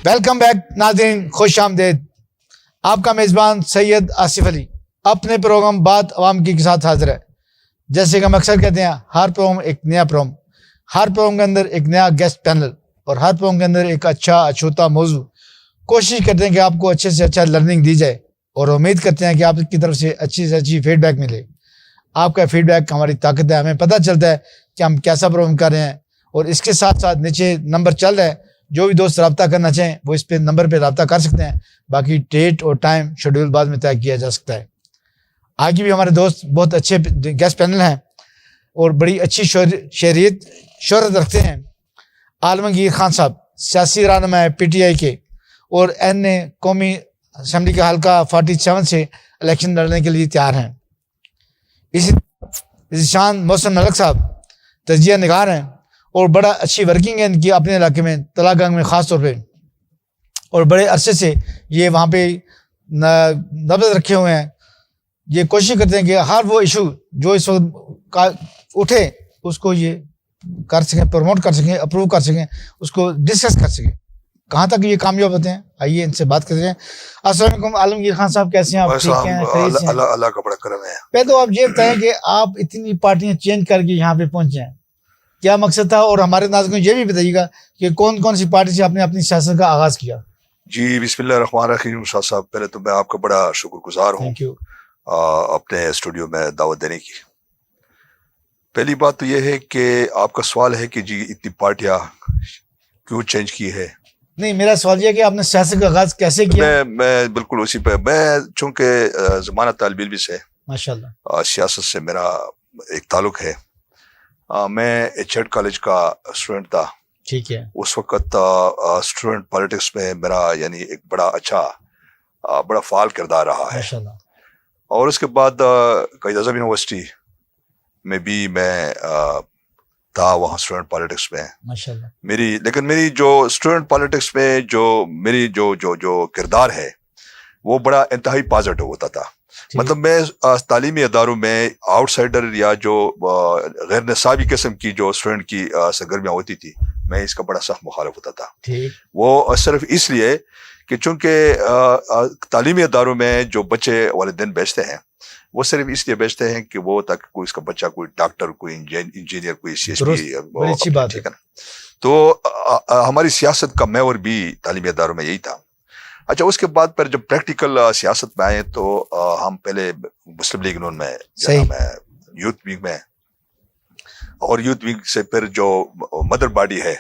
Welcome back ناظرین، خوش آمدید. آپ کا میزبان سید آصف علی اپنے پروگرام بات عوام کی کے ساتھ حاضر ہے. جیسے کہ ہم اکثر کہتے ہیں، ہر پروگرام ایک نیا پروگرام، ہر پروگرام کے اندر ایک نیا گیسٹ پینل، اور ہر پروگرام کے اندر ایک اچھا اچھوتا موضوع. کوشش کرتے ہیں کہ آپ کو اچھے سے اچھا لرننگ دی جائے، اور امید کرتے ہیں کہ آپ کی طرف سے اچھی فیڈ بیک ملے. آپ کا فیڈ بیک ہماری طاقت ہے، ہمیں پتہ چلتا ہے کہ ہم کیسا پروگرام کر رہے ہیں. اور اس کے ساتھ ساتھ نیچے نمبر چل رہا ہے، جو بھی دوست رابطہ کرنا چاہیں وہ اس پہ نمبر پہ رابطہ کر سکتے ہیں. باقی ڈیٹ اور ٹائم شیڈول بعد میں طے کیا جا سکتا ہے. آگے بھی ہمارے دوست بہت اچھے گیسٹ پینل ہیں اور بڑی اچھی شہرت رکھتے ہیں. عالمگیر خان صاحب سیاسی رہنما ہے PTI کے، اور قومی اسمبلی کا حلقہ 47 سے الیکشن لڑنے کے لیے تیار ہیں. اسی شان محسن ملک صاحب تجزیہ نگار ہیں، اور بڑا اچھی ورکنگ ہے ان کی اپنے علاقے میں، تلا گنگ میں خاص طور پہ، اور بڑے عرصے سے یہ وہاں پہ نبض رکھے ہوئے ہیں. یہ کوشش کرتے ہیں کہ ہر وہ ایشو جو اس وقت اٹھے اس کو یہ کر سکیں، پروموٹ کر سکیں، اپروو کر سکیں، اس کو ڈسکس کر سکیں. کہاں تک یہ کامیاب ہوتے ہیں، آئیے ان سے بات کرتے ہیں. السلام علیکم عالمگیر خان صاحب، کیسے ہیں آپ؟ ٹھیک ہیں، خیریت سے ہیں؟ اللہ کا بڑا کرم ہے. پہلے تو آپ یہ بتائیں کہ آپ اتنی پارٹیاں چینج کر کے یہاں پہ پہنچے ہیں، کیا مقصد تھا؟ اور ہمارے ناظرین کو یہ بھی بتائیے گا کہ کون سی پارٹی سے آپ نے اپنی سیاست کا آغاز کیا؟ جی بسم اللہ الرحمن الرحیم. شاہ صاحب، پہلے تو میں آپ کا بڑا شکر گزار ہوں اپنے اسٹوڈیو میں دعوت دینے کی. پہلی بات تو یہ ہے کہ آپ کا سوال ہے کہ جی اتنی پارٹیاں کیوں چینج کی ہے. نہیں، میرا سوال یہ ہے کہ آپ نے سیاست کا آغاز کیسے کیا؟ میں بالکل اسی پہ، میں چونکہ زمانہ طالب علم سے ماشاءاللہ سیاست سے میرا ایک تعلق ہے. میں ایچ کالج کا اسٹوڈنٹ تھا. ٹھیک ہے. اس وقت اسٹوڈنٹ پالیٹکس میں میرا یعنی ایک بڑا فعال کردار رہا ہے. ماشاءاللہ. اور اس کے بعد قائد اعظم یونیورسٹی میں بھی میں تھا، وہاں اسٹوڈنٹ پالیٹکس میں. ماشاءاللہ. میری جو اسٹوڈنٹ پالیٹکس میں میری جو کردار ہے وہ بڑا انتہائی پازیٹیو ہوتا تھا. مطلب میں تعلیمی اداروں میں آؤٹ سائڈر یا جو غیر نصابی قسم کی جو اسٹوڈنٹ کی سرگرمیاں ہوتی تھی، میں اس کا بڑا سخت مخالف ہوتا تھا. وہ صرف اس لیے کہ چونکہ تعلیمی اداروں میں جو بچے والدین بیچتے ہیں وہ صرف اس لیے بیچتے ہیں کہ وہ تاکہ کوئی اس کا بچہ کوئی ڈاکٹر، کوئی انجینئر، کوئی CSP. ٹھیک ہے نا. تو ہماری سیاست کا محور بھی تعلیمی اداروں میں یہی تھا. اچھا، اس کے بعد پھر جب پریکٹیکل سیاست میں آئے تو ہم پہلے مسلم لیگ نون میں یوتھ ونگ میں، اور یوتھ ونگ سے پھر جو مدر باڈی ہے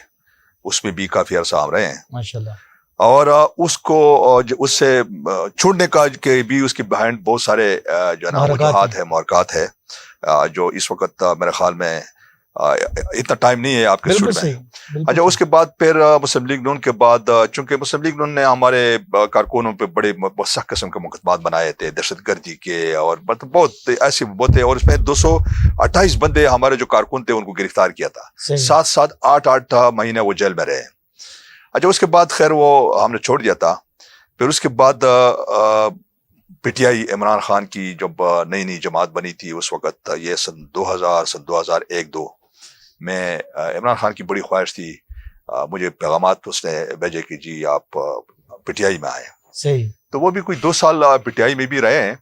اس میں بھی کافی عرصہ ہم رہے ہیں. ماشاءاللہ. اور اس سے چھوڑنے کا کہ بھی اس کے بہائنڈ بہت سارے جو ہے نا وجوہات ہے، محرکات ہے، جو اس وقت میرے خیال میں اتنا ٹائم نہیں ہے آپ کے اسٹوڈنٹ میں. اچھا، اس کے بعد پھر مسلم لیگ نون کے بعد، چونکہ مسلم لیگ نون نے ہمارے کارکنوں پہ بڑے سخت قسم کے مقدمات بنائے تھے، دہشت گردی کے، اور بہت ایسے بہت تھے. اور اس میں 228 بندے ہمارے جو کارکن تھے ان کو گرفتار کیا تھا. 8 مہینے وہ جیل میں رہے. اچھا، اس کے بعد خیر وہ ہم نے چھوڑ دیا تھا. پھر اس کے بعد PTI عمران خان کی جب نئی جماعت بنی تھی اس وقت، یہ سن 2001-2 میں عمران خان کی بڑی خواہش تھی، مجھے پیغامات اس نے بھیجے کہ جی آپ PTI میں آئے. صحیح. تو وہ بھی کوئی 2 سال PTI میں بھی رہے ہیں.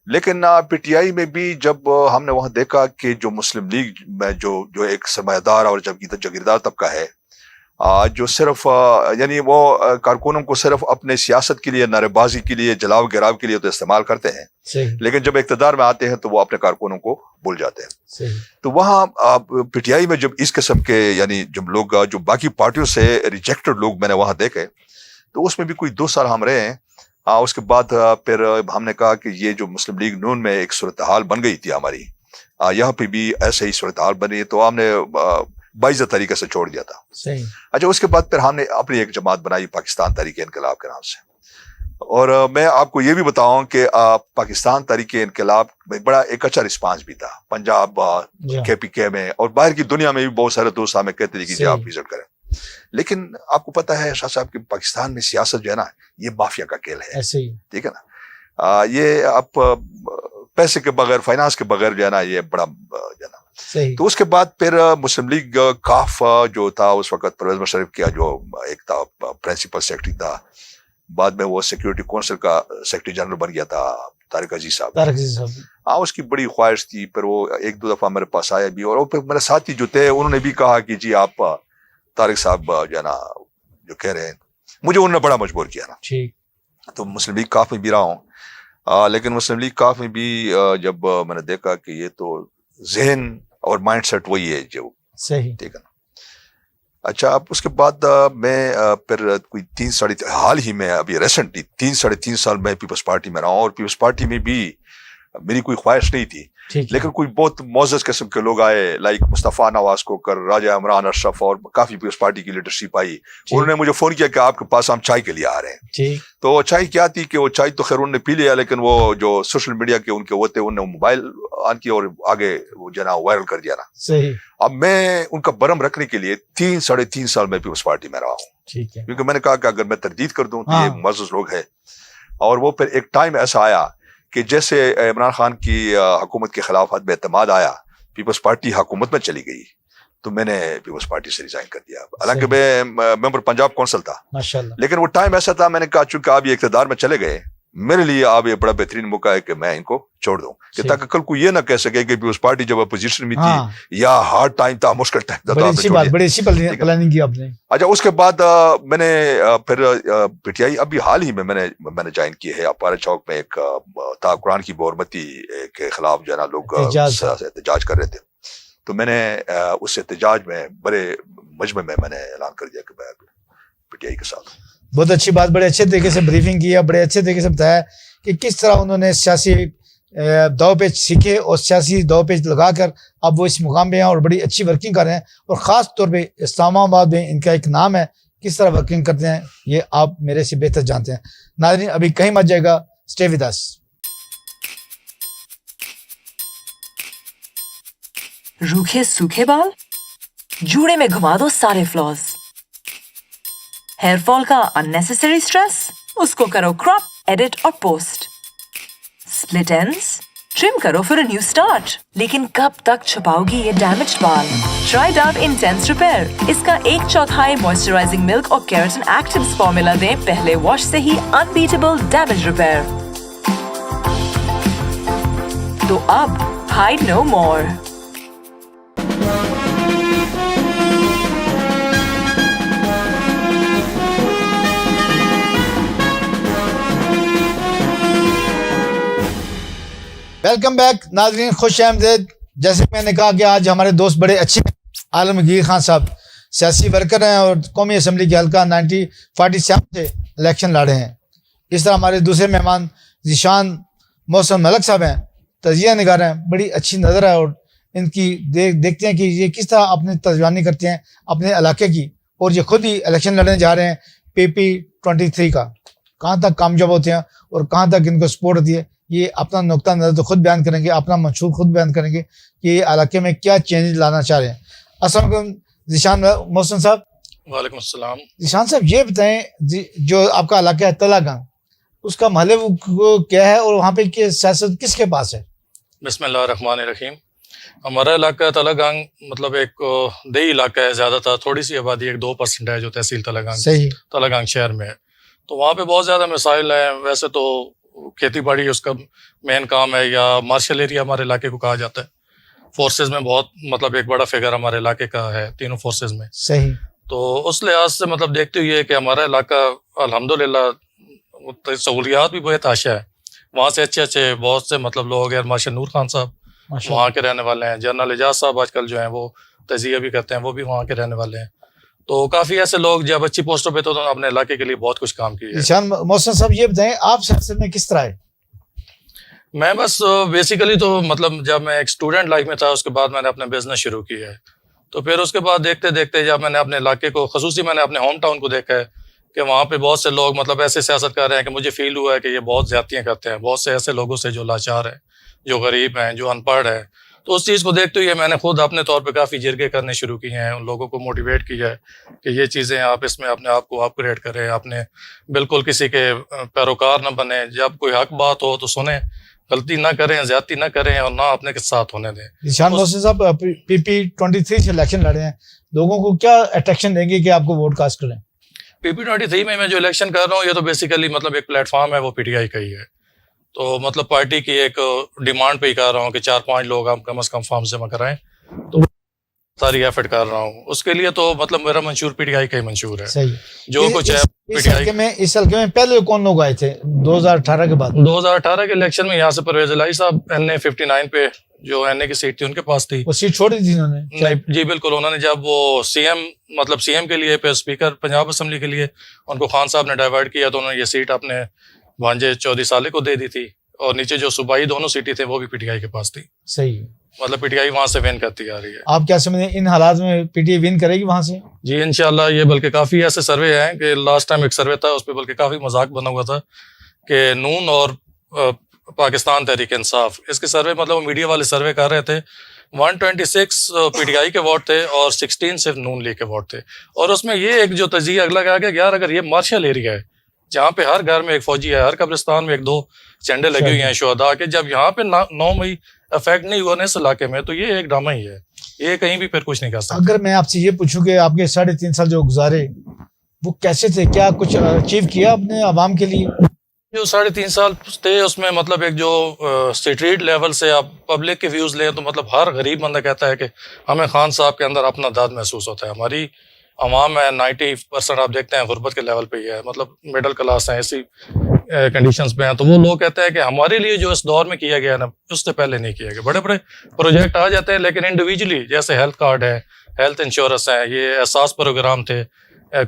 لیکن PTI میں بھی جب ہم نے وہاں دیکھا کہ جو مسلم لیگ میں جو ایک سرمایہ دار اور جاگیردار طبقہ ہے، جو صرف یعنی وہ کارکنوں کو صرف اپنے سیاست کے لیے، نعرے بازی کے لیے، جلاؤ گراؤ کے لیے تو استعمال کرتے ہیں، لیکن جب اقتدار میں آتے ہیں تو وہ اپنے کارکنوں کو بھول جاتے ہیں. تو وہاں PTI میں جب اس قسم کے یعنی جب لوگ جو باقی پارٹیوں سے ریجیکٹڈ لوگ میں نے وہاں دیکھے، تو اس میں بھی کوئی 2 سال ہم رہے ہیں. اس کے بعد پھر ہم نے کہا کہ یہ جو مسلم لیگ نون میں ایک صورتحال بن گئی تھی ہماری، یہاں پہ بھی ایسے ہی صورتحال بنی، تو ہم نے باعث طریقے سے چھوڑ دیا تھا. اچھا، اس کے بعد پھر ہم نے اپنی ایک جماعت بنائی پاکستان تحریک انقلاب کے نام سے. اور میں آپ کو یہ بھی بتاؤں کہ پاکستان تحریک انقلاب میں بڑا ایک اچھا رسپانس بھی تھا پنجاب، KPK میں، اور باہر کی دنیا میں بھی بہت سارے دوست ہمیں کہتے تھے کہ جی آپ وزٹ کریں. لیکن آپ کو پتا ہے شاہ صاحب کہ پاکستان میں سیاست جو ہے نا یہ مافیا کا کھیل ہے. ٹھیک ہے نا. یہ آپ پیسے کے بغیر، فائنانس کے بغیر جو ہے نا یہ بڑا جو ہے نا صحیح. تو اس کے بعد پھر مسلم لیگ کاف جو تھا اس وقت پرویز مشرف کیا جو ایک تھا پرنسپل سیکرٹری تھا, بعد میں وہ سیکورٹی کونسل کا سیکرٹری جنرل بن گیا تھا طارق عزیز صاحب. ہاں اس کی بڑی خواہش تھی. پھر وہ ایک دو دفعہ میرے پاس آیا بھی, اور پھر میرے ساتھی جو تھے انہوں نے بھی کہا کہ جی آپ طارق صاحب جو ہے نا جو کہہ رہے ہیں, مجھے انہوں نے بڑا مجبور کیا نا. تو مسلم لیگ کاف میں بھی رہا ہوں, لیکن مسلم لیگ کاف میں بھی جب میں نے دیکھا کہ یہ تو ذہن اور مائنڈ سیٹ وہی ہے جو صحیح, ٹھیک ہے نا. اچھا اب اس کے بعد میں پھر کوئی حال ہی میں ابھی ریسنٹلی 3-3.5 سال میں پیپلز پارٹی میں رہا ہوں, اور پیپلز پارٹی میں بھی میری کوئی خواہش نہیں تھی, لیکن کوئی بہت معزز قسم کے لوگ آئے لائک مصطفیٰ نواز کوکر, راجہ عمران اشرف, اور کافی پیپلز پارٹی کی لیڈرشپ آئی. انہوں نے مجھے فون کیا کہ آپ کے پاس ہم چائے کے لیے آ رہے ہیں. تو چائے کیا تھی کہ وہ چائے تو خیر انہوں نے پی لیا, لیکن وہ جو سوشل میڈیا کے ان کے وہ تھے انہوں نے موبائل آن کیا اور آگے وہ جو ہے نا وائرل کر دیا نا. صحیح. اب میں ان کا برم رکھنے کے لیے 3-3.5 سال میں پیپلز پارٹی میں رہا ہوں, کیونکہ میں نے کہا کہ اگر میں تردید کر دوں تو یہ معزز لوگ ہیں. اور وہ پھر ایک ٹائم ایسا آیا کہ جیسے عمران خان کی حکومت کے خلاف عدم اعتماد آیا, پیپلز پارٹی حکومت میں چلی گئی, تو میں نے پیپلز پارٹی سے ریزائن کر دیا. حالانکہ میں ممبر پنجاب کونسل تھا, لیکن وہ ٹائم ایسا تھا, میں نے کہا چونکہ آپ یہ اقتدار میں چلے گئے, میرے لیے آپ یہ بڑا بہترین موقع ہے کہ میں ان کو چھوڑ دوں, کہ تاکہ کل کو یہ نہ کہہ سکے کہ پیپلز پارٹی جب اپوزیشن میں تھی یا ہارڈ ٹائم تھا, مشکل ٹائم تھا. بڑی اچھی پلاننگ کی آپ نے. اچھا اس کے بعد میں نے پھر پی ٹی آئی ابھی حال ہی میں نے جوائن کی ہے. اپارا چوک میں ایک تھا قرآن کی بورمتی کے خلاف جو ہے نا لوگ احتجاج کر رہے تھے, تو میں نے اس احتجاج میں بڑے مجمع میں نے اعلان کر دیا کہ میں پی ٹی آئی کے ساتھ. بہت اچھی بات, بڑے اچھے طریقے سے بریفنگ کی ہے, بڑے اچھے طریقے سے بتایا کہ کس طرح انہوں نے سیاسی دو پیچ سیکھے اور سیاسی دو پیچ لگا کر اب وہ اس مقام پہ ہیں اور بڑی اچھی ورکنگ کر رہے ہیں. اور خاص طور پہ اسلام آباد میں ان کا ایک نام ہے, کس طرح ورکنگ کرتے ہیں یہ آپ میرے سے بہتر جانتے ہیں. ناظرین ابھی کہیں مت جائے گا, اسٹے ود اس. روکھے سوکھے بال جوڑے میں گھما دو سارے فلاز. ہیئر فال کا اننیسیسری اسٹریس, اس کو کرو کراپ, ایڈٹ اور پوسٹ. سپلٹ اینڈز ٹرم کرو فور اے نیو اسٹارٹ. لیکن کب تک چھپاؤ گی یہ ڈیمیجڈ بال؟ Try Dove intense repair. اس کا 1/4 موئسچرائزنگ ملک اور کیراٹن ایکٹیوز فارمولا دیں پہلے واش سے ہی انبیٹیبل ڈیمیج ریپیئر. تو اب ہائڈ نو مور. ویلکم بیک ناظرین, خوش آمدید. جیسے میں نے کہا کہ آج ہمارے دوست بڑے اچھے عالمگیر خان صاحب سیاسی ورکر ہیں اور قومی اسمبلی کے حلقہ 1947 سے الیکشن لڑے ہیں. اس طرح ہمارے دوسرے مہمان ذیشان محسن ملک صاحب ہیں, تجزیہ نگار ہیں, بڑی اچھی نظر ہے, اور ان کی دیکھتے ہیں کہ یہ کس طرح اپنی ترجمانی کرتے ہیں اپنے علاقے کی, اور یہ خود ہی الیکشن لڑنے جا رہے ہیں PP23 کا. کہاں تک کامیاب ہوتے ہیں اور کہاں تک ان کو سپورٹ ہوتی ہے, یہ اپنا نقطہ نظر تو خود بیان کریں گے, اپنا منشور خود بیان کریں گے کہ یہ علاقے میں کیا چینج لانا چاہ رہے ہیں. السلام علیکم ذیشان محسن صاحب. وعلیکم السلام. ذیشان صاحب یہ بتائیں جو آپ کا علاقہ ہے تلا گنگ, اس کا محلے کیا ہے اور وہاں پہ سیاست کس کے پاس ہے؟ بسم اللہ الرحمن الرحیم. ہمارا علاقہ تلا گنگ مطلب ایک دیہی علاقہ ہے, زیادہ تر تھوڑی سی آبادی 1-2% ہے جو تحصیل تلا گنگ شہر میں ہے. تو وہاں پہ بہت زیادہ مسائل ہیں. ویسے تو کھیتی باڑی اس کا مین کام ہے, یا مارشل ایریا ہمارے علاقے کو کہا جاتا ہے. فورسز میں بہت مطلب ایک بڑا فگر ہمارے علاقے کا ہے تینوں فورسز میں. صحیح. تو اس لحاظ سے مطلب دیکھتے ہوئے کہ ہمارا علاقہ الحمدللہ سہولیات بھی بہت آشا ہے. وہاں سے اچھے بہت سے مطلب لوگ ہیں. مارشل نور خان صاحب وہاں کے رہنے والے ہیں. جنرل اعجاز صاحب آج کل جو ہیں وہ تجزیہ بھی کرتے ہیں, وہ بھی وہاں کے رہنے والے ہیں. تو کافی ایسے لوگ جب اچھی پوسٹوں پہ تو اپنے علاقے کے لیے بہت کچھ کام کیے. ذیشان محسن صاحب یہ بتائیں آپ سیاست میں کس طرح ہے؟ میں بس بیسیکلی تو مطلب جب میں ایک اسٹوڈنٹ لائف میں تھا, اس کے بعد میں نے اپنا بزنس شروع کیا ہے. تو پھر اس کے بعد دیکھتے دیکھتے جب میں نے اپنے علاقے کو, خصوصی میں نے اپنے ہوم ٹاؤن کو دیکھا ہے کہ وہاں پہ بہت سے لوگ مطلب ایسے سیاست کر رہے ہیں کہ مجھے فیل ہوا ہے کہ یہ بہت زیادتیاں کرتے ہیں. بہت سے ایسے لوگوں سے جو لاچار ہیں, جو غریب ہیں, جو ان پڑھ ہیں. تو اس چیز کو دیکھتے ہوئے میں نے خود اپنے طور پہ کافی جرگے کرنے شروع کیے ہیں, ان لوگوں کو موٹیویٹ کیا ہے کہ یہ چیزیں آپ اس میں اپنے آپ کو اپ گریڈ کریں. آپ نے بالکل کسی کے پیروکار نہ بنیں, جب کوئی حق بات ہو تو سنیں, غلطی نہ کریں, زیادتی نہ کریں اور نہ اپنے کے ساتھ ہونے دیں. ذیشان محسن صاحب PP23 سے الیکشن لڑے ہیں, لوگوں کو کیا اٹریکشن دیں گے کہ آپ کو ووٹ کاسٹ کریں؟ PP23 میں جو الیکشن کر رہا ہوں یہ تو بیسیکلی مطلب ایک پلیٹ فارم ہے, وہ PTI کا ہی ہے. تو مطلب پارٹی کی ایک ڈیمانڈ پہ ہی کر رہا ہوں کہ 4-5 لوگ آپ کم از کم فارم جمع کرائیں, تو ساری ایفرٹ کر رہا ہوں اس کے لیے. تو مطلب میرا منشور PTI کا ہی منشور ہے. صحیح. جو کچھ ہے اس حلقے میں پہلے کون لوگ آئے تھے 2018 کے بعد؟ 2018 کے الیکشن میں یہاں سے پرویز الہی صاحب NA 59 پہ جو NA کی سیٹ تھی ان کے پاس تھی, وہ سیٹ چھوڑ دی تھی انہوں نے. نہیں جی بالکل, انہوں نے جب وہ CM کے لیے پھر اسپیکر پنجاب اسمبلی کے لیے ان کو خان صاحب نے ڈائیورٹ کیا, تو انہوں نے یہ سیٹ اپنے بھانجے چودھری صالح کو دے دی تھی, اور نیچے جو صوبائی دونوں سیٹیں تھے وہ بھی PTI کے پاس تھی. صحیح. مطلب PTI وہاں سے ون کرتی آ رہی ہے. آپ کیا سمجھیں ان حالات میں PTI ون کرے گی وہاں سے؟ جی انشاءاللہ. یہ بلکہ کافی ایسے سروے ہیں کہ لاسٹ ٹائم ایک سروے تھا اس پہ بلکہ کافی مذاق بنا ہوا تھا کہ نون اور پاکستان تحریک انصاف, اس کے سروے مطلب میڈیا والے سروے کر رہے تھے 126 PTI کے ووٹ تھے اور 16 صرف نون لیگ کے ووٹ تھے. اور اس میں یہ ایک جو تجزیہ اگلا کہا کہ یار اگر یہ مارشل ایریا ہے جہاں پہ ہر گھر میں ایک فوجی ہے, ہر قبرستان میں 1-2 جھنڈے لگے ہوئے ہیں شہداء کے, جب یہاں پہ 9 مئی افیکٹ نہیں ہوا اس علاقے میں, تو یہ ایک ڈرامہ ہی ہے, یہ کہیں بھی پھر کچھ نہیں کر سکتا. اگر میں آپ سے یہ پوچھوں کہ آپ کے 3.5 سال جو گزارے وہ کیسے تھے, کیا کچھ اچیو کیا اپنے عوام کے لیے؟ جو 3.5 سال تھے اس میں مطلب ایک جو اسٹریٹ لیول سے آپ پبلک کے ویوز لیں تو مطلب ہر غریب بندہ کہتا ہے کہ ہمیں خان صاحب کے اندر اپنا داد محسوس ہوتا ہے. ہماری عوام ہے 90% آپ دیکھتے ہیں غربت کے لیول پہ ہی ہے, مطلب مڈل کلاس ہیں, ایسی کنڈیشنز پہ ہیں. تو وہ لوگ کہتے ہیں کہ ہمارے لیے جو اس دور میں کیا گیا نا اس سے پہلے نہیں کیا گیا. بڑے بڑے پروجیکٹ آ جاتے ہیں لیکن انڈیویجلی جیسے ہیلتھ کارڈ ہے, ہیلتھ انشورنس ہے, یہ احساس پروگرام تھے,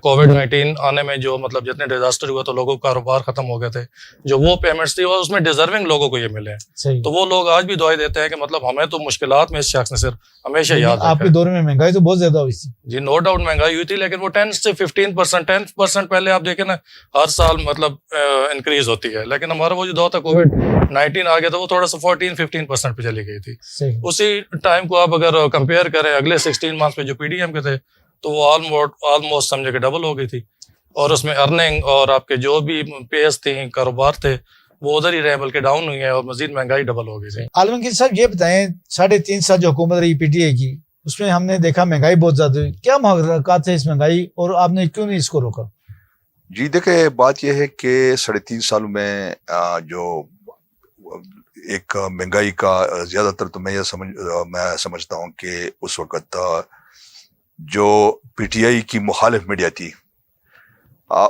کووڈ-19 آنے میں جو مطلب جتنے ڈیزاسٹر ہوئے تو لوگوں کا کاروبار ختم ہو گئے تھے, جو وہ پیمنٹس تھی اور اس میں ڈیزرونگ لوگوں کو یہ ملے ہیں. تو وہ لوگ آج بھی دعائیں دیتے ہیں کہ مطلب ہمیں تو مشکلات میں اس شخص نے صرف ہمیشہ یاد رکھا. آپ کے دور میں مہنگائی تو بہت زیادہ ہوئی تھی. جی نو ڈاؤٹ مہنگائی ہوئی تھی, لیکن وہ 10 سے 15% پہلے آپ دیکھیں نا ہر سال مطلب انکریز ہوتی ہے, لیکن ہمارا وہ جو دور تھا کووڈ-19 آ گیا تو وہ تھوڑا سا 14-15% پہ چلی گئی تھی. اسی ٹائم کو آپ اگر کمپیئر کریں اگلے 16 منتھ پہ جو PDM کے تھے تو وہ آلموسٹ سمجھے کہ ڈبل ہو گئی تھی, اور اس میں ارننگ اور آپ کے جو بھی پیز تھیں, کاروبار تھے, وہ ادھر ہی رہے بلکہ ڈاؤن ہوئی ہیں, اور مزید مہنگائی ڈبل ہو گئی تھی. عالمگیر صاحب یہ بتائیں 3.5 سال جو حکومت رہی PTI کی, اس میں ہم نے دیکھا مہنگائی بہت زیادہ ہوئی, کیا محرکات تھے اس مہنگائی اور آپ نے کیوں نہیں اس کو روکا؟ جی دیکھیں بات یہ ہے کہ 3.5 سالوں میں جو ایک مہنگائی کا زیادہ تر تو میں سمجھتا ہوں کہ اس وقت جو PTI کی مخالف میڈیا تھی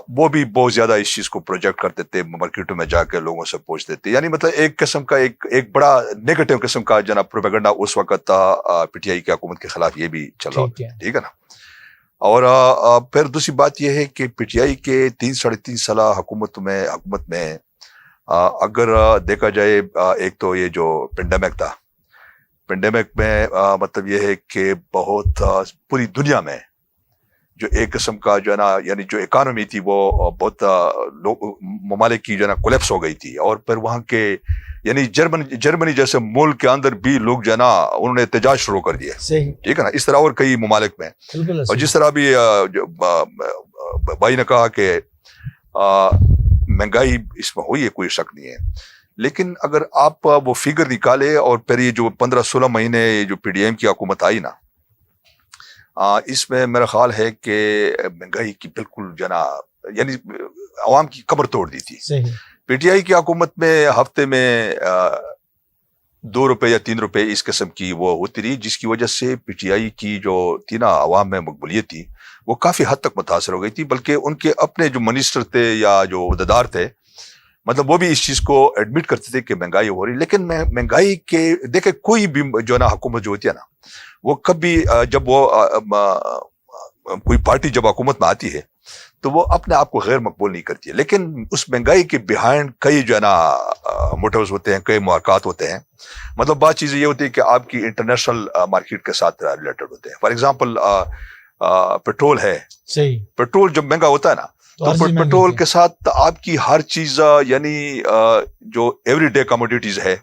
وہ بھی بہت زیادہ اس چیز کو پروجیکٹ کرتے تھے, مارکیٹوں میں جا کے لوگوں سے پوچھتے تھے, یعنی مطلب ایک قسم کا ایک بڑا نیگیٹو قسم کا جو نا پروپیگنڈا اس وقت PTI کی حکومت کے خلاف یہ بھی چل رہا ہوتا ہے, ٹھیک ہے نا. اور پھر دوسری بات یہ ہے کہ PTI کے 3-3.5 سال حکومت میں اگر دیکھا جائے, ایک تو یہ جو پینڈیمک میں مطلب یہ ہے کہ بہت پوری دنیا میں جو ایک قسم کا جو ہے نا یعنی جو اکانومی تھی وہ بہت ممالک کی جو ہے نا کولیپس ہو گئی تھی, اور پھر وہاں کے یعنی جرمنی جیسے ملک کے اندر بھی لوگ جو ہے نا انہوں نے احتجاج شروع کر دیا, ٹھیک ہے نا. اس طرح اور کئی ممالک میں, اور جس طرح بھی بھائی نے کہا کہ مہنگائی اس میں ہوئی ہے, کوئی شک نہیں ہے, لیکن اگر آپ وہ فگر نکالے اور پھر یہ جو 15-16 مہینے جو PDM کی حکومت آئی نا, اس میں میرا خیال ہے کہ مہنگائی کی بالکل جو نا یعنی عوام کی کمر توڑ دی تھی. PTI کی حکومت میں ہفتے میں 2 روپے یا 3 روپے اس قسم کی وہ ہوتی رہی, جس کی وجہ سے PTI کی جو تھی نا عوام میں مقبولیت تھی وہ کافی حد تک متاثر ہو گئی تھی, بلکہ ان کے اپنے جو منسٹر تھے یا جو عہدیدار تھے مطلب وہ بھی اس چیز کو ایڈمٹ کرتے تھے کہ مہنگائی ہو رہی. لیکن مہنگائی کے دیکھیں کوئی بھی جو نا حکومت جو ہوتی ہے نا وہ کبھی جب وہ کوئی پارٹی جب حکومت میں آتی ہے تو وہ اپنے آپ کو غیر مقبول نہیں کرتی ہے, لیکن اس مہنگائی کے بیہائنڈ کئی جو ہے نا موٹیوز ہوتے ہیں, کئی محرکات ہوتے ہیں. مطلب بات چیز یہ ہوتی ہے کہ آپ کی انٹرنیشنل مارکیٹ کے ساتھ ریلیٹڈ ہوتے ہیں. فار ایگزامپل پیٹرول ہے, پیٹرول جب مہنگا ہوتا ہے نا تو پیٹرول کے ساتھ آپ کی ہر چیز یعنی جو ایوری ڈے کموڈیٹیز ہے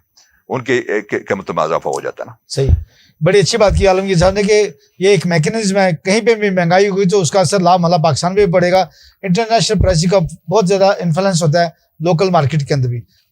ان کے قیمتوں میں اضافہ ہو جاتا ہے نا. صحیح, بڑی اچھی بات کی عالمگیر صاحب نے کہ یہ ایک میکنزم ہے, کہیں پہ بھی مہنگائی ہوئی تو اس کا اثر لام حالا پاکستان پہ بھی پڑے گا. انٹرنیشنل پرائسنگ کا بہت زیادہ انفلوئنس ہوتا ہے لوکل مارکیٹ کے اندر بھی.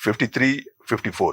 53, 54,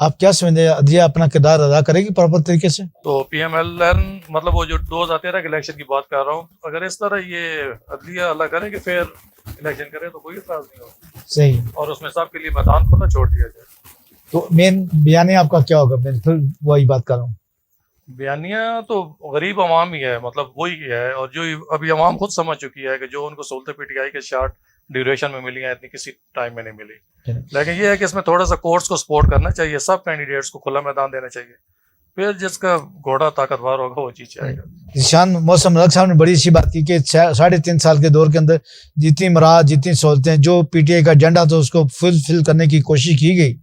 آپ کیا سمجھتے ہیں عدلیہ اپنا کردار ادا کرے گی پراپر طریقے سے؟ تو پی ایم ایل این مطلب وہ جو 2013 کے الیکشن کی بات کر رہا ہوں، اگر اس طرح یہ عدلیہ اللہ کرے کہ فیئر الیکشن کرے تو کوئی اعتراض نہیں ہوگا، صحیح. اور اس میں سب کے لیے میدان کھلا چھوڑ دیا جائے. تو مین بیانیہ آپ کا کیا ہوگا؟ میں پھر وہی بات کر رہا ہوں. بیانیہ تو غریب عوام ہی ہے، مطلب وہی ہے، اور جو ابھی عوام خود سمجھ چکی ہے کہ جو ان کو سہولتیں پی ٹی آئی کے شارٹ ڈیوریشن میں ملی ہیں اتنی کسی ٹائم میں نہیں ملی. لیکن یہ ہے کہ اس میں تھوڑا سا کورٹس کو سپورٹ کرنا چاہیے، سب کینڈیڈیٹس کو کھلا میدان دینا چاہیے، پھر جس کا گھوڑا طاقتور ہوگا وہ جیت جائے گا. ذیشان موسم ملک صاحب نے بڑی اچھی بات کی کہ 3.5 سال کے دور کے اندر جتنی مراحت جتنی سہولتیں جو پی ٹی آئی کا ایجنڈا تھا اس کو فل کرنے کی کوشش کی گئی.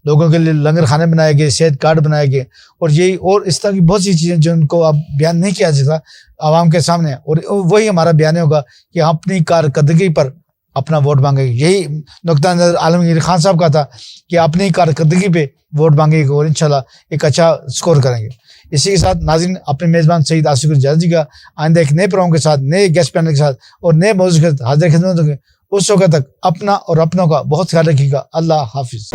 لوگوں کے لیے لنگر خانے بنائے گئے، صحت کارڈ بنائے گئے، اور یہی اور اس طرح کی بہت سی چیزیں جو ان کو اب بیان نہیں کیا جاتا عوام کے سامنے، اور وہی ہمارا بیان ہوگا کہ ہم اپنی کارکردگی پر اپنا ووٹ مانگیں گے. یہی نقطہ نظر عالمگیر خان صاحب کا تھا کہ اپنی کارکردگی پہ ووٹ مانگیں گے اور انشاءاللہ ایک اچھا سکور کریں گے. اسی کے ساتھ ناظرین اپنے میزبان سید آصف کو اجازت دیجیے گا. آئندہ ایک نئے پروگرام کے ساتھ، نئے گیسٹ پینل کے ساتھ اور نئے موضوع کے ساتھ حاضر خدمت ہوں گے. اس وقت تک اپنا اور اپنوں کا بہت خیال رکھیے گا. اللہ حافظ.